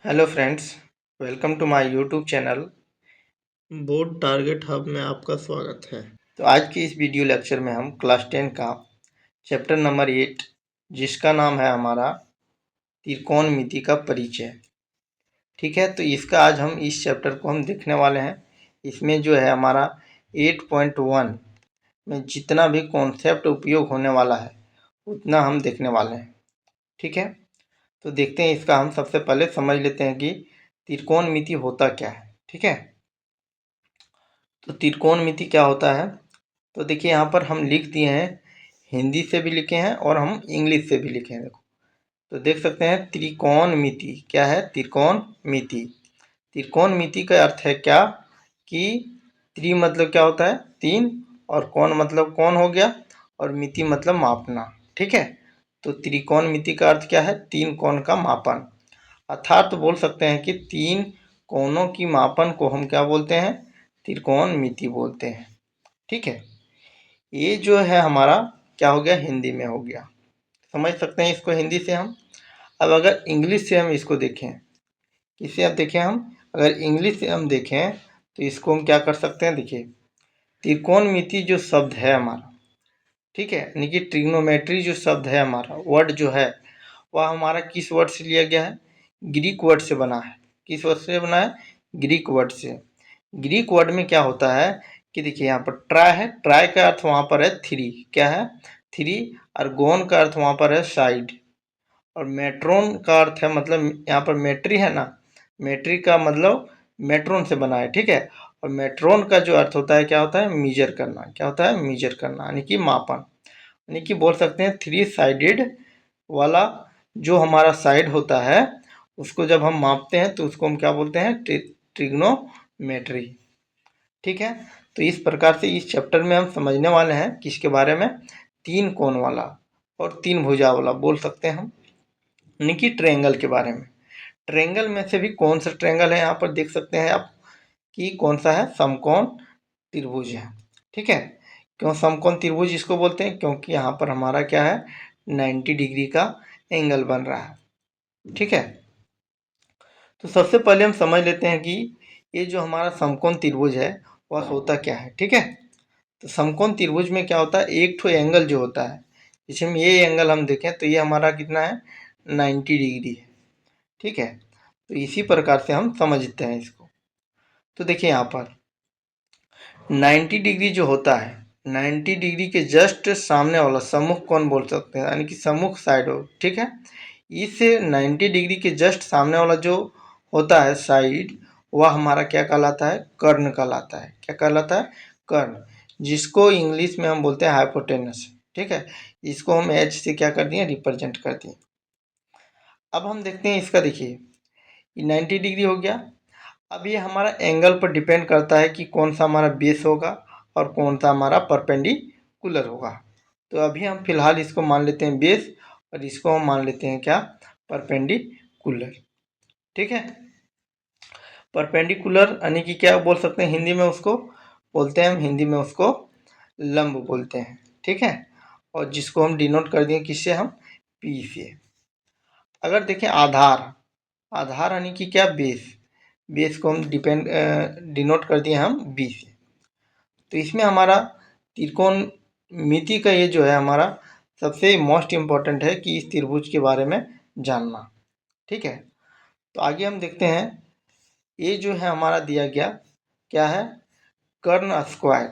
Hello friends, welcome to my YouTube channel. Board target hub में आपका स्वागत है। तो आज की इस वीडियो लेक्चर में हम क्लास 10 का चैप्टर नंबर 8 जिसका नाम है हमारा त्रिकोणमिति का परिचय। ठीक है, तो इसका आज हम इस चैप्टर को हम देखने वाले हैं। इसमें जो है हमारा 8.1 में जितना भी कॉन्सेप्ट उपयोग होने वाला है उतना हम देखने वाले हैं। ठीक है, तो देखते हैं इसका हम सबसे पहले समझ लेते हैं कि त्रिकोणमिति होता क्या है। ठीक है, तो त्रिकोणमिति क्या होता है, तो देखिए यहाँ पर हम लिख दिए हैं, हिंदी से भी लिखे हैं और हम इंग्लिश से भी लिखे हैं। देखो, तो देख सकते हैं त्रिकोणमिति क्या है। त्रिकोणमिति, त्रिकोणमिति का अर्थ है क्या कि त्रि मतलब क्या होता है, तीन, और कोण मतलब कौन हो गया, और मिति मतलब मापना। ठीक है, तो त्रिकोणमिति का अर्थ क्या है, तीन कोण का मापन। अर्थात बोल सकते हैं कि तीन कोणों की मापन को हम क्या बोलते हैं, त्रिकोणमिति बोलते हैं। ठीक है, ये जो है हमारा क्या हो गया, हिंदी में हो गया। समझ सकते हैं इसको हिंदी से हम। अब अगर इंग्लिश से हम इसको देखें, किसे अब देखें हम, अगर इंग्लिश से हम देखें तो इसको हम क्या कर सकते हैं। देखिए, त्रिकोणमिति जो शब्द है हमारा, ठीक है, यानी कि ट्रिग्नोमेट्री जो शब्द है हमारा, वर्ड जो है वह हमारा किस वर्ड से लिया गया है, ग्रीक वर्ड से बना है। किस वर्ड से बना है, ग्रीक वर्ड से। ग्रीक वर्ड में क्या होता है कि देखिए यहाँ पर ट्राई है, ट्राई का अर्थ वहाँ पर है थ्री, क्या है, थ्री, और गोन का अर्थ वहाँ पर है साइड, और मेट्रोन का अर्थ है, मतलब यहाँ पर मेट्री है ना, मेट्री का मतलब मेट्रोन से बना है। ठीक है, और मेट्रोन का जो अर्थ होता है क्या होता है, मीजर करना। क्या होता है, मीजर करना, यानी कि मापन। यानी कि बोल सकते हैं थ्री साइडेड वाला जो हमारा साइड होता है उसको जब हम मापते हैं तो उसको हम क्या बोलते हैं, ट्रिग्नोमेट्री। ठीक है, तो इस प्रकार से इस चैप्टर में हम समझने वाले हैं किसके बारे में, तीन कोण वाला और तीन भुजा वाला बोल सकते हैं हम, यानी कि ट्रायंगल के बारे में। ट्रायंगल में से भी कौन सा ट्रायंगल है, यहाँ पर देख सकते हैं आप कि कौन सा है, समकोण त्रिभुज है। ठीक है, क्यों समकोण त्रिभुज इसको बोलते हैं, क्योंकि यहाँ पर हमारा क्या है, 90 डिग्री का एंगल बन रहा है। ठीक है, तो सबसे पहले हम समझ लेते हैं कि ये जो हमारा समकोण त्रिभुज है वह होता क्या है। ठीक है, तो समकोण त्रिभुज में क्या होता है, एक ठो एंगल जो होता है, जिसमें ये एंगल हम देखें तो ये हमारा कितना है, 90 डिग्री है। ठीक है, तो इसी प्रकार से हम समझते हैं इसको। तो देखिए यहाँ पर 90 डिग्री जो होता है, 90 डिग्री के जस्ट सामने वाला सम्मुख कोण बोल सकते हैं, यानी कि सम्मुख साइड हो। ठीक है, इस 90 डिग्री के जस्ट सामने वाला जो होता है साइड, वह हमारा क्या कहलाता है, कर्ण कहलाता है। क्या कहलाता है, कर्ण, जिसको इंग्लिश में हम बोलते हैं हाइपोटेनस। ठीक है, इसको हम एच से क्या कर दिए, रिप्रेजेंट कर दिए। अब हम देखते हैं इसका, देखिए ये 90 डिग्री हो गया। अब ये हमारा एंगल पर डिपेंड करता है कि कौन सा हमारा बेस होगा और कौन सा हमारा परपेंडिकुलर होगा। तो अभी हम फिलहाल इसको मान लेते हैं बेस, और इसको हम मान लेते हैं क्या, परपेंडिकुलर। ठीक है, परपेंडिकुलर यानी कि क्या बोल सकते हैं हिंदी में, उसको बोलते हैं हम हिंदी में उसको लंब बोलते हैं। ठीक है, और जिसको हम डिनोट कर दिए किससे, हम पी से। अगर देखें आधार, आधार यानी कि क्या, बेस, बेस को हम डिनोट कर दिए हम बी से। तो इसमें हमारा त्रिकोणमिति का ये जो है हमारा सबसे मोस्ट इम्पॉर्टेंट है कि इस त्रिभुज के बारे में जानना। ठीक है, तो आगे हम देखते हैं, ये जो है हमारा दिया गया क्या है, कर्ण स्क्वायर।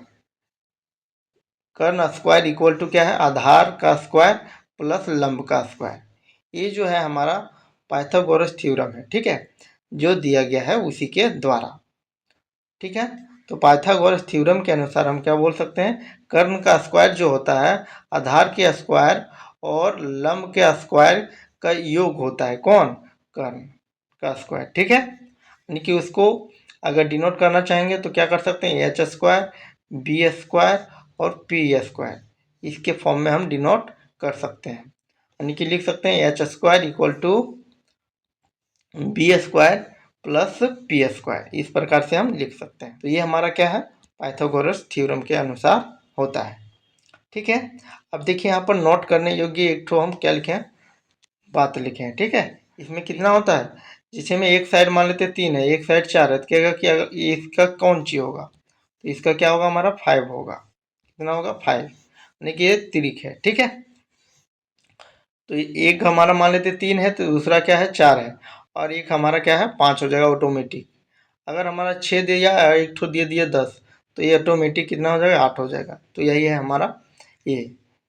कर्ण स्क्वायर इक्वल टू क्या है, आधार का स्क्वायर प्लस लंब का स्क्वायर। ये जो है हमारा पाइथागोरस थ्योरम है। ठीक है, जो दिया गया है उसी के द्वारा। ठीक है, तो पाइथागोरस थ्योरम के अनुसार हम क्या बोल सकते हैं, कर्ण का स्क्वायर जो होता है आधार के स्क्वायर और लंब के स्क्वायर का योग होता है, कौन, कर्ण का स्क्वायर। ठीक है, यानी कि उसको अगर डिनोट करना चाहेंगे तो क्या कर सकते हैं, एच स्क्वायर, बी स्क्वायर और पी स्क्वायर, इसके फॉर्म में हम डिनोट कर सकते हैं। यानी कि लिख सकते हैं H square equal to B square plus P square, इस प्रकार से हम लिख सकते हैं। तो ये हमारा क्या है, पाइथागोरस थ्योरम के अनुसार होता है। ठीक है, अब देखिए यहाँ पर नोट करने योग्य एक ठो हम क्या लिखे हैं, बात लिखे हैं। ठीक है, इसमें कितना होता है, जिसे में एक साइड मान लेते 3 है, एक साइड 4 है, तो क्या होगा कि ये इसका कौन ची होगा, तो इसका क्या होगा, हमारा 5 होगा। कितना होगा, 5, यानी कि ये तिरिक है। ठीक है, तो एक हमारा मान लेते 3 है, तो दूसरा क्या है, 4 है, और एक हमारा क्या है, 5 हो जाएगा ऑटोमेटिक। अगर हमारा 6 दिया और एक ठो दे दिया 10, तो ये ऑटोमेटिक कितना हो जाएगा, 8 हो जाएगा। तो यही है हमारा ये।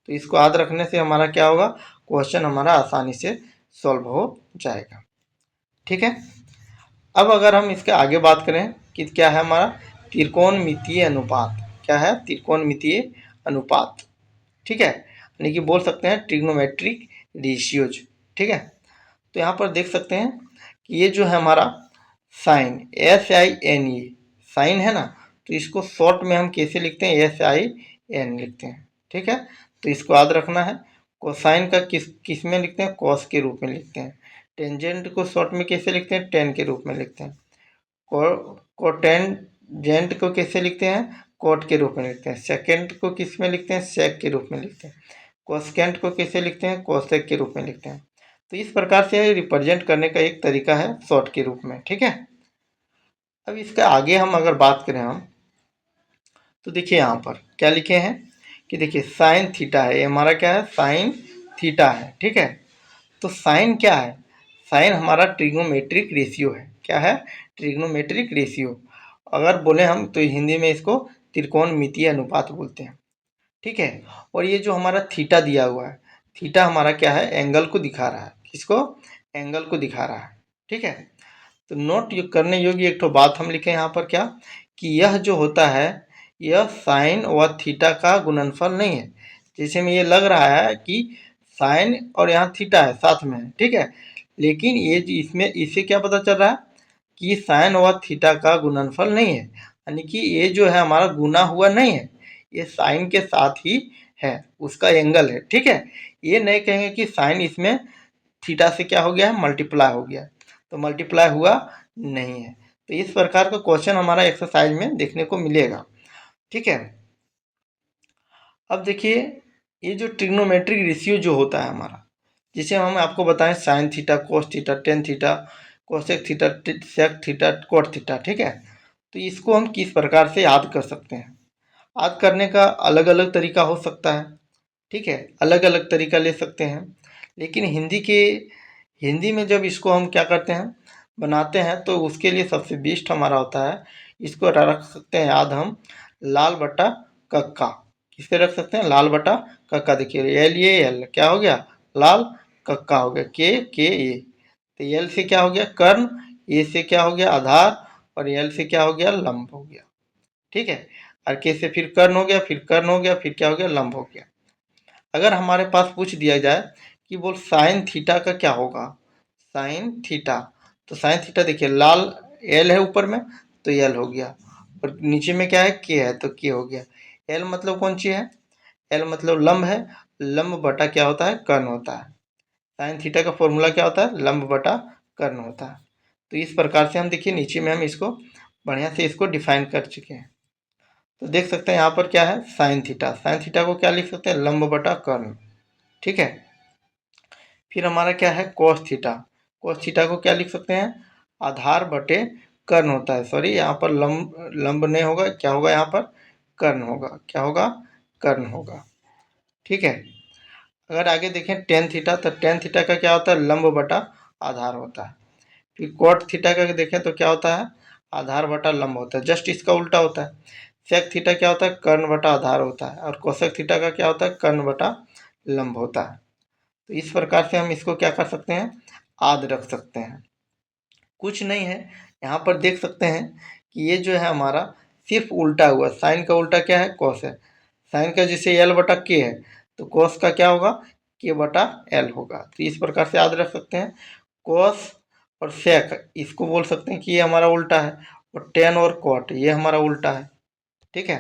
तो इसको याद रखने से हमारा क्या होगा, क्वेश्चन हमारा आसानी से सॉल्व हो जाएगा। ठीक है, अब अगर हम इसके आगे बात करें कि क्या है हमारा त्रिकोणमितीय अनुपात, क्या है, त्रिकोणमितीय अनुपात। ठीक है, यानी कि बोल सकते हैं ट्रिग्नोमेट्रिक रेशियोज। ठीक है, तो यहाँ पर देख सकते हैं कि ये जो है हमारा साइन, SINE साइन है ना, तो इसको शॉर्ट में हम कैसे लिखते हैं, SIN लिखते हैं। ठीक है, तो इसको याद रखना है। कोसाइन का किस में लिखते हैं, कॉस के रूप में लिखते हैं। टेंजेंट को शॉर्ट में कैसे लिखते हैं, टेन के रूप में लिखते हैं। कोटेंजेंट को कैसे लिखते हैं, कोट के रूप में लिखते हैं। सेकेंड को किस में लिखते हैं, सेक के रूप में लिखते हैं। कोसेकेंट को कैसे लिखते हैं, कोसेक के रूप में लिखते हैं। तो इस प्रकार से रिप्रेजेंट करने का एक तरीका है शॉर्ट के रूप में। ठीक है, अब इसका आगे हम अगर बात करें हम, तो देखिए यहाँ पर क्या लिखे हैं कि देखिए साइन थीटा है, ये हमारा क्या है, साइन थीटा है। ठीक है, तो साइन क्या है, साइन हमारा ट्रिग्नोमेट्रिक रेशियो है। क्या है, ट्रिग्नोमेट्रिक रेशियो। अगर बोले हम तो हिंदी में इसको त्रिकोणमितीय अनुपात बोलते हैं। ठीक है, और ये जो हमारा थीटा दिया हुआ है, थीटा हमारा क्या है, एंगल को दिखा रहा है। किसको, एंगल को दिखा रहा है। ठीक है, तो नोट करने योग्य एक तो बात हम लिखें यहाँ पर क्या, कि यह जो होता है, यह साइन व थीटा का गुणनफल नहीं है। जैसे में ये लग रहा है कि साइन और यहाँ थीटा है साथ में है। ठीक है, लेकिन ये इसमें इससे क्या पता चल रहा है कि साइन व थीटा का गुणनफल नहीं है, यानी कि ये जो है हमारा गुना हुआ नहीं है, ये साइन के साथ ही है, उसका एंगल है। ठीक है, ये नहीं कहेंगे कि साइन इसमें थीटा से क्या हो गया है, मल्टीप्लाई हो गया, तो मल्टीप्लाई हुआ नहीं है। तो इस प्रकार का क्वेश्चन हमारा एक्सरसाइज में देखने को मिलेगा। ठीक है, अब देखिए ये जो ट्रिग्नोमेट्रिक रेशियो जो होता है हमारा, जिसे हम आपको बताएं sine theta, cos theta, tan theta, cosec theta, sec theta, cot theta. ठीक है, तो इसको हम किस प्रकार से याद कर सकते हैं, याद करने का अलग अलग तरीका हो सकता है। ठीक है, अलग अलग तरीका ले सकते हैं, लेकिन हिंदी में जब इसको हम क्या करते हैं, बनाते हैं, तो उसके लिए सबसे बेस्ट हमारा होता है, इसको रख सकते हैं याद हम, लाल बटा कक्का। किससे रख सकते हैं, लाल बटा कक्का। देखिए एल, ये एल क्या हो गया, लाल, कक्का हो गया के ए, तो एल से क्या हो गया, कर्ण, ए से क्या हो गया, आधार, और एल से क्या हो गया, लंब हो गया। ठीक है, और के से फिर कर्ण हो गया, फिर कर्ण हो गया, फिर क्या हो गया, लंब हो गया। अगर हमारे पास पूछ दिया जाए कि बोल साइन थीटा का क्या होगा, साइन थीटा, तो साइन थीटा देखिए लाल एल है ऊपर में, तो एल हो गया, और नीचे में क्या है, के है, तो के हो गया। एल मतलब कौन सी है, एल मतलब लंब है, लंब बटा क्या होता है, कर्ण होता है। साइन थीटा का फॉर्मूला क्या होता है, लंब बटा कर्ण होता है। तो इस प्रकार से हम देखिए नीचे में हम इसको बढ़िया से इसको डिफाइन कर चुके हैं। तो देख सकते हैं यहाँ पर क्या है, साइन थीटा, साइन थीटा को क्या लिख सकते हैं, लंब बटा कर्ण। ठीक है, फिर हमारा क्या है, कोस थीटा, कोस थीटा को क्या लिख सकते हैं, आधार बटे कर्ण होता है। सॉरी, यहाँ पर लंब लंब नहीं होगा, क्या होगा यहाँ पर, कर्ण होगा। क्या होगा, कर्ण होगा। ठीक है, अगर आगे देखें टेन थीटा, तो टेन थीटा का क्या होता है, लंब बटा आधार होता है। फिर कोट थीटा का देखें तो क्या होता है, आधार बटा लंब होता है, जस्ट इसका उल्टा होता है। सेक थीटा क्या होता है, कर्ण बटा आधार होता है, और कोसेक थीटा का क्या होता है, कर्ण बटा लंब होता है। तो इस प्रकार से हम इसको क्या कर सकते हैं, आद रख सकते हैं। कुछ नहीं है, यहाँ पर देख सकते हैं कि ये जो है हमारा सिर्फ उल्टा हुआ, साइन का उल्टा क्या है, कॉस है। साइन का जैसे एल बटा के है, तो कॉस का क्या होगा, के बटा एल होगा। तो इस प्रकार से याद रख सकते हैं। कॉस और सेक इसको बोल सकते हैं कि ये हमारा उल्टा है, और टेन और कॉट ये हमारा उल्टा है। ठीक है,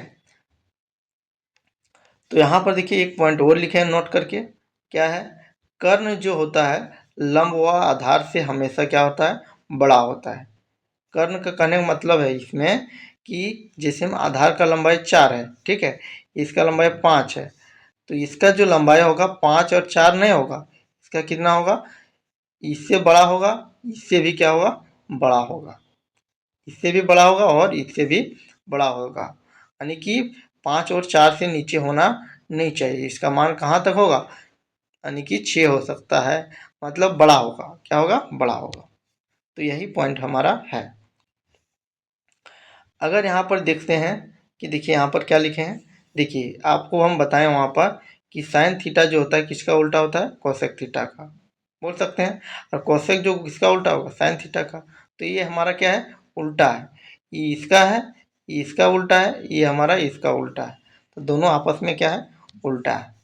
तो यहाँ पर देखिए एक पॉइंट और लिखे हैं नोट करके, क्या है, कर्ण जो होता है लंब व आधार से हमेशा क्या होता है, बड़ा होता है। कर्ण का कहने का मतलब है इसमें कि जैसे हम आधार का लंबाई 4 है, ठीक है, इसका लंबाई 5 है, तो इसका जो लंबाई होगा 5 और 4 नहीं होगा, इसका कितना होगा, इससे बड़ा होगा इससे भी क्या होगा, बड़ा होगा, इससे भी बड़ा होगा और इससे भी बड़ा होगा। यानी कि 5 और 4 से नीचे होना नहीं चाहिए। इसका मान कहाँ तक होगा, यानी कि 6 हो सकता है, मतलब बड़ा होगा। क्या होगा, बड़ा होगा। तो यही पॉइंट हमारा है। अगर यहाँ पर देखते हैं कि देखिए यहाँ पर क्या लिखे हैं, देखिए आपको हम बताएं वहाँ पर कि साइन थीटा जो होता है किसका उल्टा होता है, कोसेक थीटा का, बोल सकते हैं। और कोसेक जो किसका उल्टा होगा, साइन थीटा का। तो ये हमारा क्या है, उल्टा है। ये इसका है, ये इसका उल्टा है, ये हमारा इसका उल्टा है। तो दोनों आपस में क्या है, उल्टा है।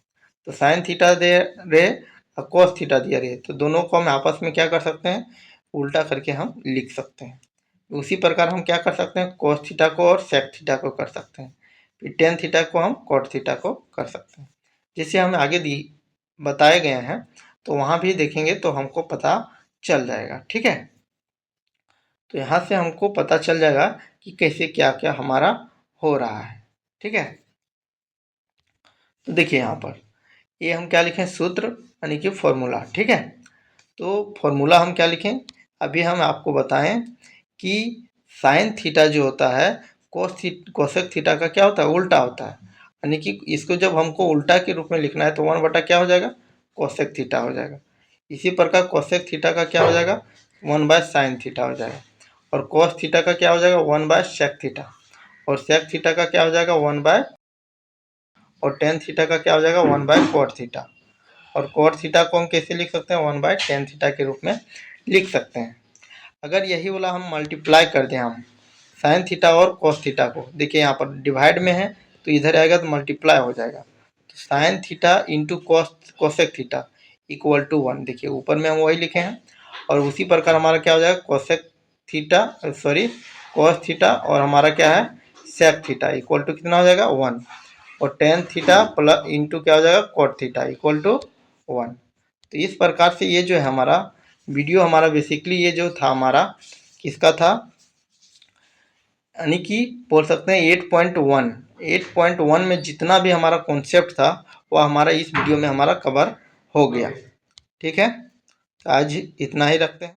तो साइन थीटा दे रहे और कोस थीटा दिया रहे, तो दोनों को हम आपस में क्या कर सकते हैं, उल्टा करके हम लिख सकते हैं। उसी प्रकार हम क्या कर सकते हैं, कोस थीटा को और सेक थीटा को कर सकते हैं। फिर टेन थीटा को हम कॉट थीटा को कर सकते हैं। जैसे हम आगे दी बताए गए हैं, तो वहाँ भी देखेंगे तो हमको पता चल जाएगा। ठीक है, तो यहाँ से हमको पता चल जाएगा कि कैसे क्या क्या हमारा हो रहा है। ठीक है, तो देखिए यहाँ पर ये हम क्या लिखें, सूत्र यानी कि फॉर्मूला। ठीक है, तो फॉर्मूला हम क्या लिखें, अभी हम आपको बताएं कि साइन थीटा जो होता है कोसेक थीटा का क्या होता है, उल्टा होता है। यानी कि इसको जब हमको उल्टा के रूप में लिखना है तो 1 बटा क्या हो जाएगा, कोसेक थीटा हो जाएगा। इसी प्रकार कोसेक थीटा का क्या हो जाएगा, 1/साइन थीटा हो जाएगा। और कोस थीटा का क्या हो जाएगा, 1/सेक थीटा। और सेक थीटा का क्या हो जाएगा, 1/ और टेन थीटा का क्या हो जाएगा, 1/कोट थीटा। और कोट थीटा को हम कैसे लिख सकते हैं, 1/tan थीटा के रूप में लिख सकते हैं। अगर यही वाला हम मल्टीप्लाई कर दें हम साइन थीटा और कोस थीटा को, देखिए यहाँ पर डिवाइड में है तो इधर आएगा तो मल्टीप्लाई हो जाएगा। तो sine theta into cosec theta equal to 1, देखिए ऊपर में हम वही लिखे हैं। और उसी प्रकार हमारा क्या हो जाएगा, cosec theta sorry cos theta और हमारा क्या है, सेक थीटा इक्वल टू कितना हो जाएगा, 1। और टेन थीटा प्लस इंटू क्या हो जाएगा, कोट थीटा इक्वल टू 1। तो इस प्रकार से ये जो है हमारा वीडियो, हमारा बेसिकली ये जो था हमारा किसका था, यानी कि बोल सकते हैं 8.1 में जितना भी हमारा कॉन्सेप्ट था वो हमारा इस वीडियो में हमारा कवर हो गया। ठीक है, तो आज इतना ही रखते हैं।